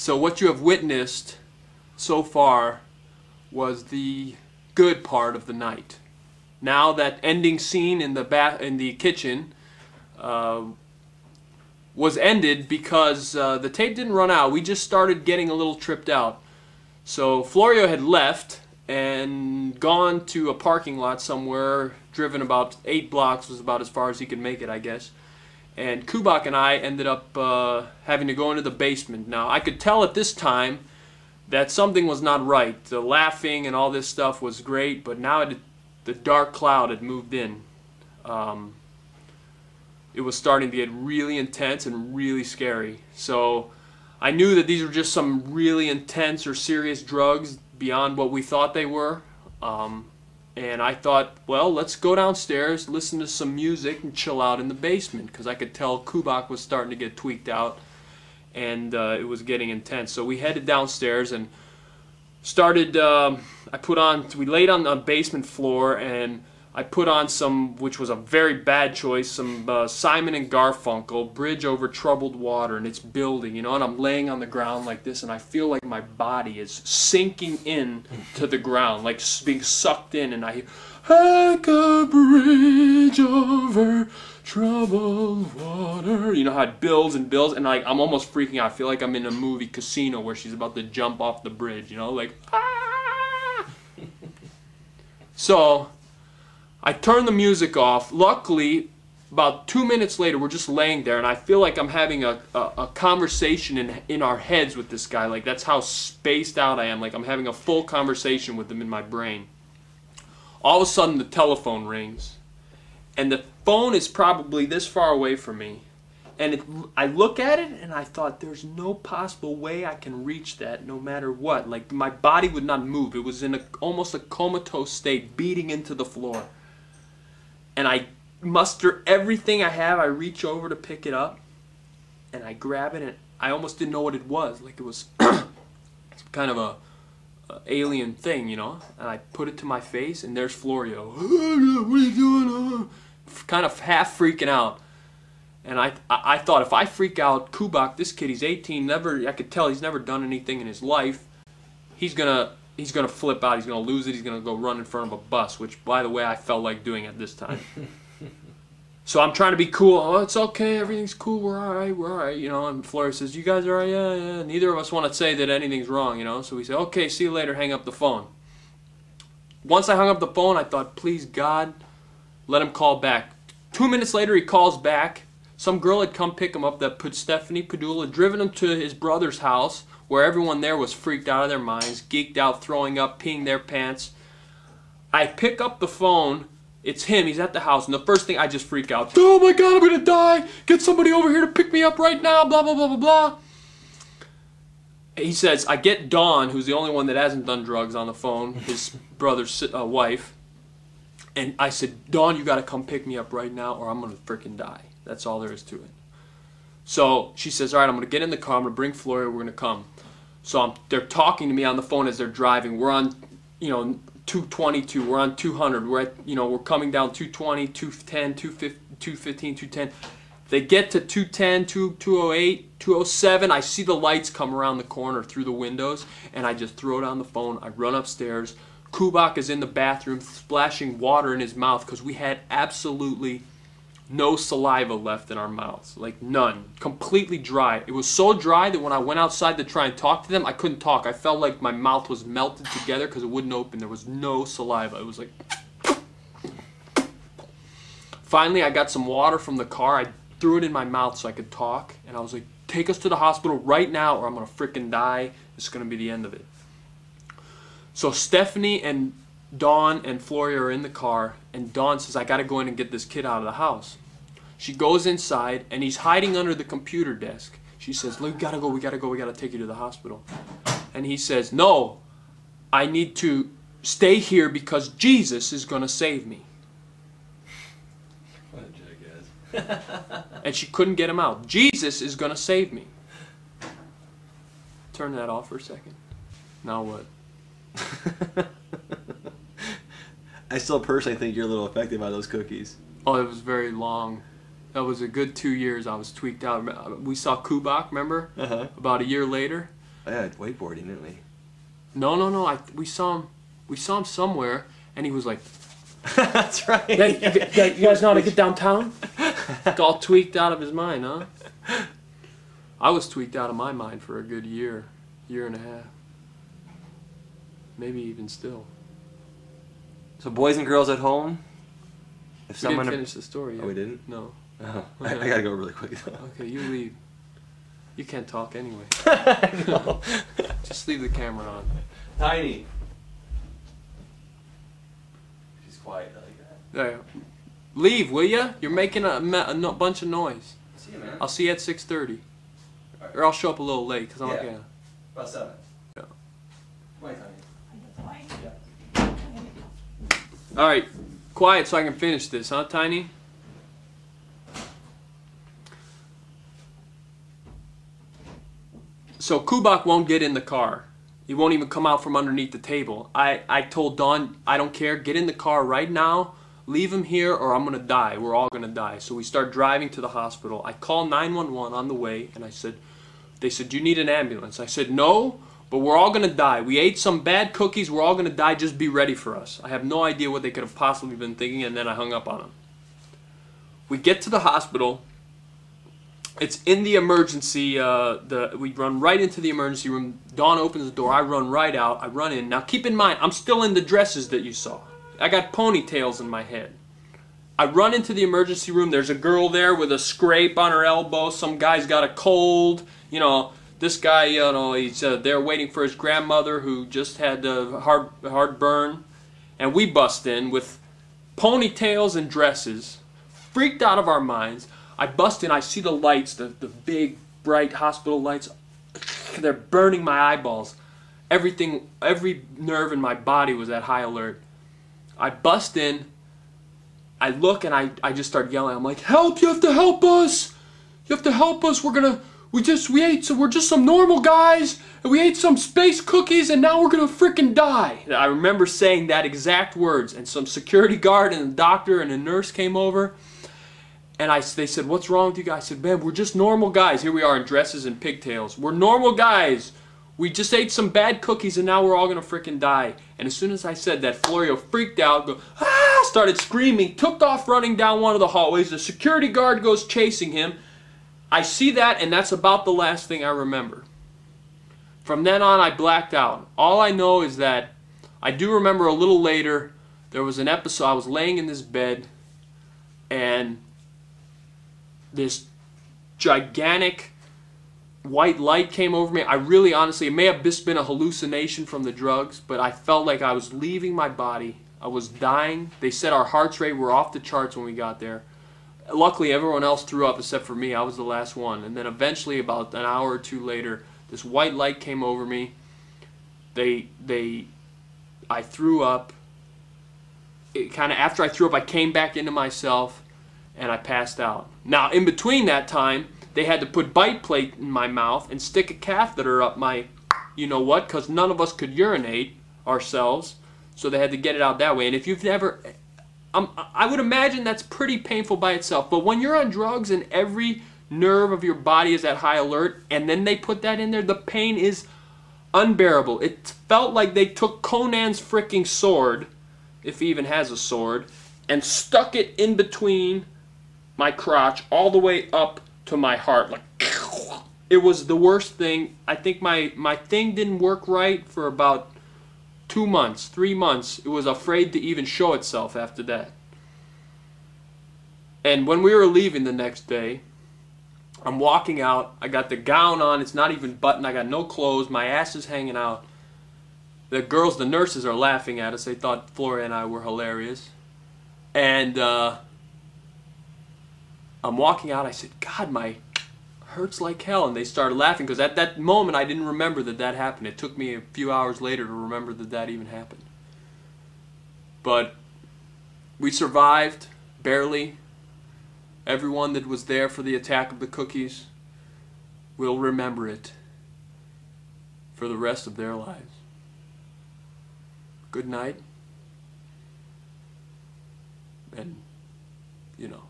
So what you have witnessed so far was the good part of the night. Now that ending scene in the kitchen was ended because the tape didn't run out. We just started getting a little tripped out. So Florio had left and gone to a parking lot somewhere, driven about 8 blocks, was about as far as he could make it, I guess. And Kubak and I ended up having to go into the basement. Now, I could tell at this time that something was not right. The laughing and all this stuff was great, but now the dark cloud had moved in. It was starting to get really intense and really scary. So I knew that these were just some really intense or serious drugs beyond what we thought they were. And I thought, well, let's go downstairs, listen to some music, and chill out in the basement, because I could tell Kubak was starting to get tweaked out, and it was getting intense. So we headed downstairs and started, we laid on the basement floor, and I put on some, which was a very bad choice, some Simon and Garfunkel, Bridge Over Troubled Water, and it's building, you know, and I'm laying on the ground like this, and I feel like my body is sinking in to the ground, like being sucked in, and I hear, like a bridge over troubled water. You know how it builds and builds, and like I'm almost freaking out. I feel like I'm in a movie Casino where she's about to jump off the bridge, you know, like, ah! So I turned the music off. Luckily, about 2 minutes later, we're just laying there, and I feel like I'm having a conversation in our heads with this guy. Like, that's how spaced out I am. Like, I'm having a full conversation with him in my brain. All of a sudden, the telephone rings, and the phone is probably this far away from me. And I look at it, and I thought, there's no possible way I can reach that no matter what. Like, my body would not move. It was in almost a comatose state, beating into the floor. And I muster everything I have. I reach over to pick it up, and I grab it, and I almost didn't know what it was. Like, it was kind of a alien thing, you know. And I put it to my face, and there's Florio. What are you doing? Kind of half freaking out. And I thought, if I freak out Kubak, this kid, he's 18, I could tell he's never done anything in his life. He's gonna flip out, he's gonna lose it, he's gonna go run in front of a bus, which, by the way, I felt like doing at this time. So I'm trying to be cool. Oh, it's okay, everything's cool, we're alright, you know. And Florio says, you guys are alright? Yeah. Neither of us want to say that anything's wrong, you know. So we say, okay, see you later, hang up the phone. Once I hung up the phone, I thought, please God, let him call back. 2 minutes later, he calls back. Some girl had come pick him up that put Stephanie Padula, driven him to his brother's house, where everyone there was freaked out of their minds, geeked out, throwing up, peeing their pants. I pick up the phone, it's him, he's at the house, and the first thing, I just freak out. Oh my God, I'm gonna die! Get somebody over here to pick me up right now, blah, blah, blah, blah, blah. He says, I get Dawn, who's the only one that hasn't done drugs, on the phone, his brother's wife, and I said, Dawn, you gotta come pick me up right now, or I'm gonna freaking die. That's all there is to it. So she says, all right, I'm going to get in the car. I'm going to bring Florio. We're going to come. So they're talking to me on the phone as they're driving. We're on, 222. We're on 200. We're at, we're coming down 220, 210, 215, 210. They get to 210, 208, 207. I see the lights come around the corner through the windows, and I just throw down the phone. I run upstairs. Kubak is in the bathroom splashing water in his mouth because we had absolutely no saliva left in our mouths, like none, completely dry. It was so dry that when I went outside to try and talk to them, I couldn't talk. I felt like my mouth was melted together because it wouldn't open. There was no saliva. It was like... Finally, I got some water from the car. I threw it in my mouth so I could talk, and I was like, take us to the hospital right now or I'm going to freaking die. It's going to be the end of it. So Stephanie and Dawn and Florio are in the car, and Dawn says, I got to go in and get this kid out of the house. She goes inside, and he's hiding under the computer desk. She says, look, we got to take you to the hospital. And he says, no, I need to stay here because Jesus is going to save me. What a jackass. And she couldn't get him out. Jesus is going to save me. Turn that off for a second. Now what? I still personally think you're a little affected by those cookies. Oh, it was very long. That was a good 2 years I was tweaked out. We saw Kubak, remember? About a year later. Yeah, wakeboarding, didn't we? No. We saw him somewhere, and he was like, That's right. "Hey, you guys know how to get downtown?" All tweaked out of his mind, huh? I was tweaked out of my mind for a good year and a half, maybe even still. So, boys and girls at home, if We didn't finish the story yet. Oh, we didn't? No. Oh, I gotta go really quick though. Okay, you leave. You can't talk anyway. No. Just leave the camera on. Tiny. She's quiet like that. There. Leave, will ya? You're making a bunch of noise. See you, man. I'll see you at 6:30. Right. Or I'll show up a little late, because I'm Yeah. About 7. Yeah. Come on, Tiny. Yeah. Alright, quiet so I can finish this, huh, Tiny? So Kubak won't get in the car. He won't even come out from underneath the table. I told Dawn, I don't care, get in the car right now, leave him here or I'm going to die. We're all going to die. So we start driving to the hospital. I call 911 on the way and they said, do you need an ambulance? I said, no, but we're all going to die. We ate some bad cookies, we're all going to die, just be ready for us. I have no idea what they could have possibly been thinking, and then I hung up on them. We get to the hospital. It's in the emergency, we run right into the emergency room. Dawn opens the door, I run right out, I run in. Now keep in mind, I'm still in the dresses that you saw. I got ponytails in my head. I run into the emergency room, there's a girl there with a scrape on her elbow, some guy's got a cold, you know, this guy, you know, he's there waiting for his grandmother who just had a hard burn. And we bust in with ponytails and dresses, freaked out of our minds. I bust in, I see the lights, the big, bright hospital lights. They're burning my eyeballs. Everything, every nerve in my body was at high alert. I bust in, I look, and I just start yelling. I'm like, help, you have to help us! You have to help us, we're just some normal guys, and we ate some space cookies, and now we're gonna frickin' die. I remember saying that exact words, and some security guard and a doctor and a nurse came over. And they said, what's wrong with you guys? I said, man, we're just normal guys. Here we are in dresses and pigtails. We're normal guys. We just ate some bad cookies and now we're all going to frickin' die. And as soon as I said that, Florio freaked out, started screaming, took off running down one of the hallways. The security guard goes chasing him. I see that, and that's about the last thing I remember. From then on, I blacked out. All I know is that I do remember a little later, there was an episode, I was laying in this bed, and this gigantic white light came over me. I really, honestly, it may have just been a hallucination from the drugs, but I felt like I was leaving my body. I was dying. They said our heart rate were off the charts when we got there. Luckily, everyone else threw up except for me. I was the last one. And then eventually, about an hour or two later, this white light came over me. I threw up. After I threw up, I came back into myself, and I passed out. Now, in between that time, they had to put bite plate in my mouth and stick a catheter up my, you know what, because none of us could urinate ourselves, so they had to get it out that way. And if you've never, I would imagine that's pretty painful by itself, but when you're on drugs and every nerve of your body is at high alert, and then they put that in there, the pain is unbearable. It felt like they took Conan's freaking sword, if he even has a sword, and stuck it in between my crotch all the way up to my heart. Like, it was the worst thing. I think my thing didn't work right for about 2 months, 3 months. It was afraid to even show itself after that. And when we were leaving the next day, I'm walking out. I got the gown on. It's not even buttoned. I got no clothes. My ass is hanging out. The girls, the nurses, are laughing at us. They thought Flora and I were hilarious. And I'm walking out. I said, God, my hurts like hell. And they started laughing because at that moment I didn't remember that happened. It took me a few hours later to remember that even happened. But we survived, barely. Everyone that was there for the attack of the cookies will remember it for the rest of their lives. Good night. And, you know,